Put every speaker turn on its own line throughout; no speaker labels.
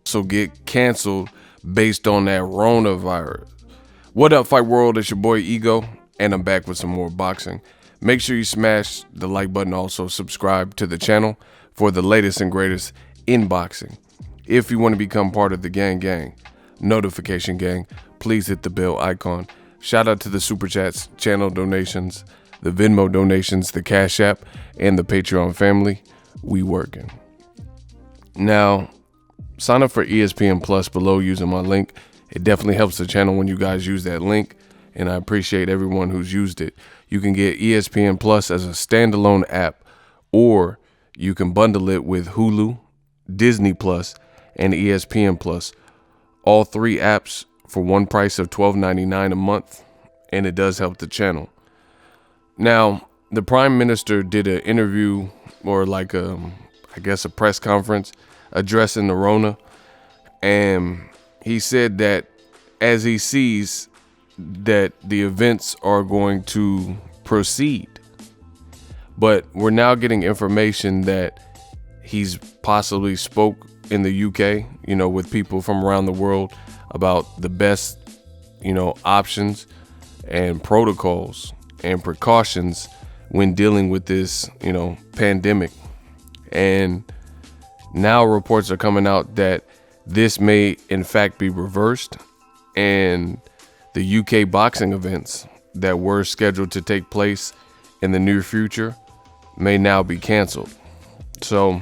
also get canceled based on that Rona virus. What up, Fight World? It's your boy Ego, and I'm back with some more boxing. Make sure you smash the like button. Also, subscribe to the channel for the latest and greatest in boxing. If you want to become part of the gang, notification gang, please hit the bell icon. Shout out to the Super Chats, channel donations, the Venmo donations, the Cash App, and the Patreon family. We working. Now, sign up for ESPN Plus below using my link. It definitely helps the channel when you guys use that link, and I appreciate everyone who's used it. You can get ESPN Plus as a standalone app, or you can bundle it with Hulu, Disney Plus, and ESPN Plus. All three apps for one price of $12.99 a month, and it does help the channel. Now, the Prime Minister did an interview, or like a press conference addressing the Rona, and he said that as he sees that the events are going to proceed, but we're now getting information that he's possibly spoke in the UK, with people from around the world about the best, options and protocols and precautions when dealing with this, pandemic. And now reports are coming out that this may in fact be reversed, and the UK boxing events that were scheduled to take place in the near future may now be canceled. So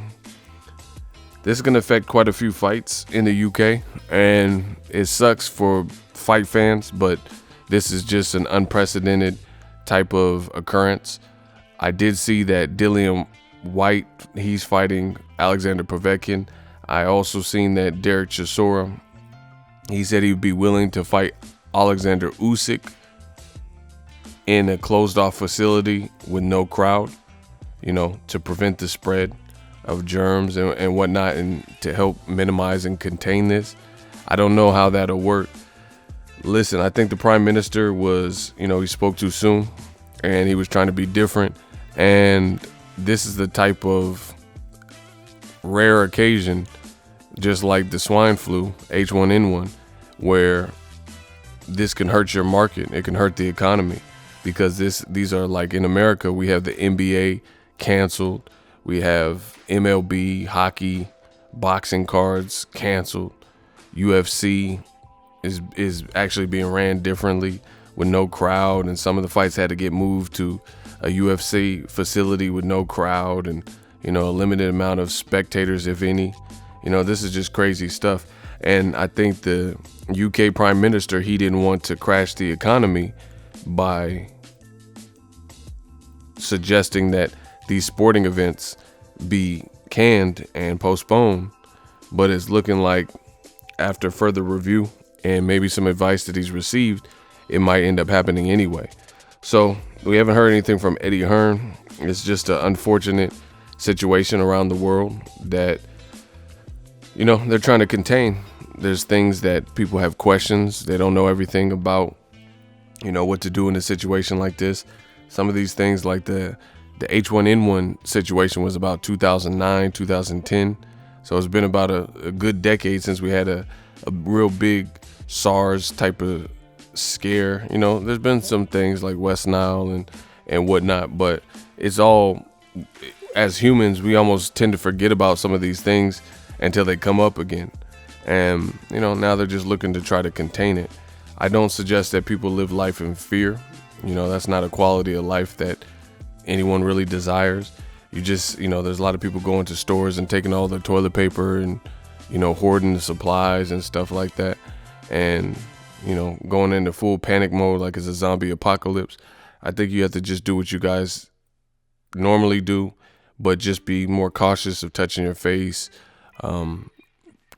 this is going to affect quite a few fights in the UK, and it sucks for fight fans, but this is just an unprecedented type of occurrence. I did see that Dillian Whyte, he's fighting Alexander Povetkin. I also seen that Derek Chisora, he said he would be willing to fight Alexander Usyk in a closed-off facility with no crowd, to prevent the spread of germs and whatnot, and to help minimize and contain this. I don't know how that'll work. Listen, I think the Prime Minister was, he spoke too soon, and he was trying to be different, and this is the type of rare occasion, just like the swine flu, H1N1, where this can hurt your market. It can hurt the economy, because these are, like, in America, we have the NBA canceled, we have MLB, hockey, boxing cards canceled, UFC is actually being ran differently with no crowd, and some of the fights had to get moved to a UFC facility with no crowd, and a limited amount of spectators, if any. This is just crazy stuff. And I think the UK Prime Minister, he didn't want to crash the economy by suggesting that these sporting events be canned and postponed, but it's looking like after further review and maybe some advice that he's received, it might end up happening anyway. So we haven't heard anything from Eddie Hearn. It's just an unfortunate situation around the world that, they're trying to contain. There's things that people have questions. They don't know everything about, what to do in a situation like this. Some of these things, like the H1N1 situation, was about 2009, 2010. So it's been about a good decade since we had a real big SARS type of scare. There's been some things like West Nile and whatnot, but it's all, as humans, we almost tend to forget about some of these things until they come up again. And, now they're just looking to try to contain it. I don't suggest that people live life in fear. That's not a quality of life that anyone really desires. You just, there's a lot of people going to stores and taking all the toilet paper and, hoarding the supplies and stuff like that. And, going into full panic mode like it's a zombie apocalypse. I think you have to just do what you guys normally do, but just be more cautious of touching your face,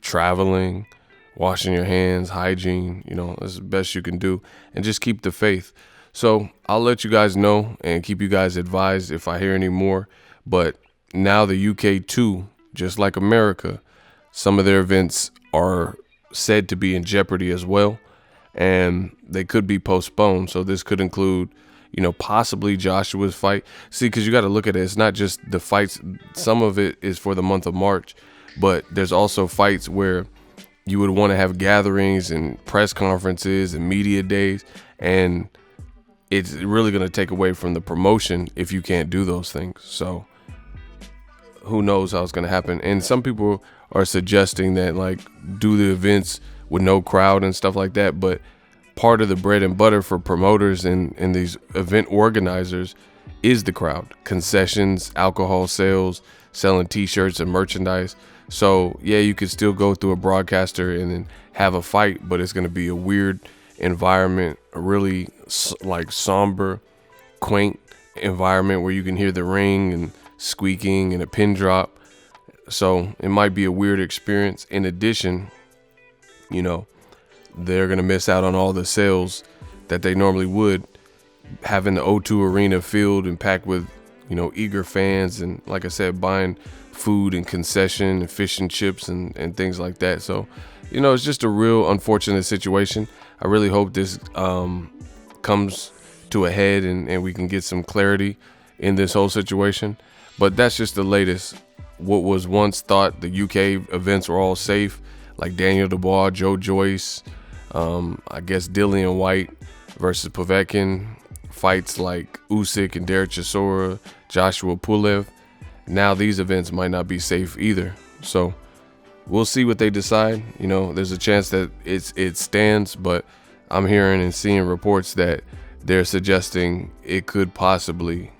traveling, washing your hands, hygiene, that's the best you can do, and just keep the faith. So I'll let you guys know and keep you guys advised if I hear any more. But now the UK too, just like America, some of their events are said to be in jeopardy as well, and they could be postponed. So this could include, possibly Joshua's fight. See, because you got to look at it. It's not just the fights. Some of it is for the month of March, but there's also fights where you would want to have gatherings and press conferences and media days, and it's really going to take away from the promotion if you can't do those things. So who knows how it's going to happen. And some people are suggesting that, like, do the events with no crowd and stuff like that. But part of the bread and butter for promoters and these event organizers is the crowd. Concessions, alcohol sales, selling t-shirts and merchandise. So yeah, you could still go through a broadcaster and then have a fight, but it's going to be a weird environment, a really like somber, quaint environment where you can hear the ring and squeaking and a pin drop. So it might be a weird experience. In addition, you know, they're going to miss out on all the sales that they normally would, having the O2 Arena filled and packed with, you know, eager fans, and like I said, buying food and concession and fish and chips and things like that. So, you know, it's just a real unfortunate situation. I really hope this comes to a head and we can get some clarity in this whole situation. But that's just the latest. What was once thought the UK events were all safe, like Daniel Dubois, Joe Joyce, I guess Dillian Whyte versus Povetkin, fights like Usyk and Derek Chisora, Joshua Pulev. Now these events might not be safe either. So we'll see what they decide. You know, there's a chance that it stands, but I'm hearing and seeing reports that they're suggesting it could possibly,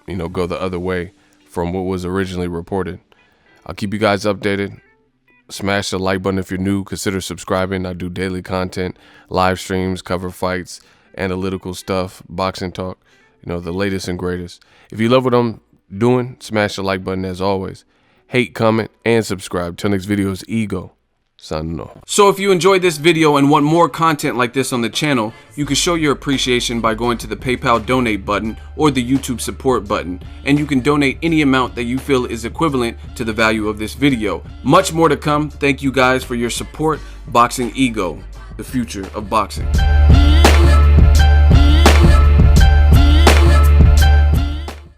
you know, go the other way from what was originally reported. I'll keep you guys updated. Smash the like button if you're new. Consider subscribing. I do daily content, live streams, cover fights, analytical stuff, boxing talk, you know, the latest and greatest. If you love what I'm doing, smash the like button as always. Hate, comment, and subscribe. Till next video is Ego signing off. So if you enjoyed this video and want more content like this on the channel, you can show your appreciation by going to the PayPal donate button or the YouTube support button, and you can donate any amount that you feel is equivalent to the value of this video. Much more to come. Thank you guys for your support. Boxing Ego, the future of boxing.